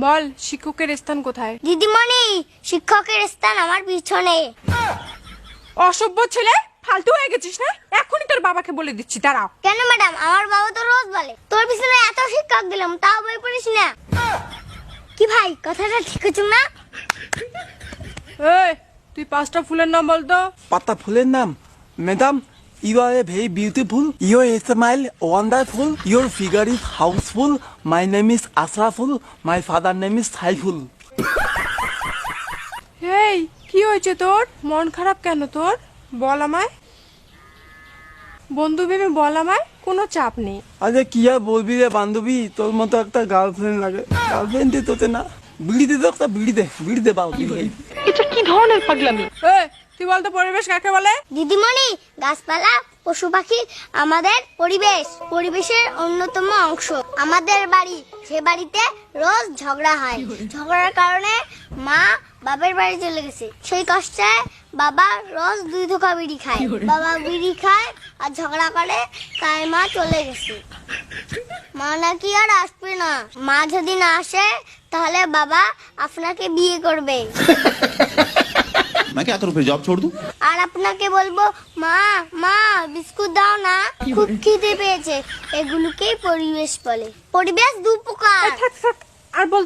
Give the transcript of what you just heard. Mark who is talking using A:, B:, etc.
A: বল শিক্ষকের স্থান কোথায়?
B: দিদিমণি, শিক্ষকের স্থান আমার পিছনে।
A: অসভ্য ছেলে, ফালতু হয়ে গেছিস না? এখনই তোর বাবাকে বলে দিচ্ছি, দাঁড়াও।
B: কেন ম্যাডাম? আমার বাবা তো রোজ বলে তোর পিছনে এত শিক্ষক দিলাম তাও বই পড়িস না। কি ভাই, কথাটা ঠিক হচ্ছে না?
A: এই, তুই 5টা ফুলের নাম বলতো।
C: পাতা ফুলের নাম? Madam, you are a very beautiful, your smile wonderful, your figure is houseful, my name is Asraful, my father name is Saiful.
A: এই, কি হয়েছে তোর? মন খারাপ কেন তোর? বল আমায়, বন্ধু ভেবে বল আমায়, কোনো চাপ নেই।
C: আরে কি আর বলবি রে বান্ধবী, তোর মতো একটা গার্লফ্রেন্ড লাগে। গার্লফ্রেন্ড দে তোতে না, বিড়ি দে তো, একটা বিড়ি দে বাল।
A: এটা কি ধরনের পাগলামি? এই, তুই বলতো পরিবেশ কাকে বলে?
B: দিদিমণি, গাছপালা, পশু পাখি আমাদের পরিবেশ, পরিবেশের অন্যতম অংশ। আমাদের বাড়ি, সে বাড়িতে রোজ ঝগড়া হয়। ঝগড়ার কারণে মা বাবার বাড়ি চলে গেছে। সেই কষ্টে বাবা রোজ 2 ধোঁকা বিড়ি খায়। বাবা বিড়ি খায় আর ঝগড়া করে, তাই মা চলে গেছে। মা নাকি আর আসবে না। মা যদি না আসে তাহলে বাবা আপনাকে বিয়ে করবে।
D: मैं क्या करूं, फिर जॉब छोड़ दूं?
B: আর আপনাকে বলবো, মা মা বিস্কুট দাও না, খুব খিদে পেয়েছে। এগুলোকেই পরিবেশ বলে। পরিবেশ 2 প্রকার।
A: থাক থাক, আর বল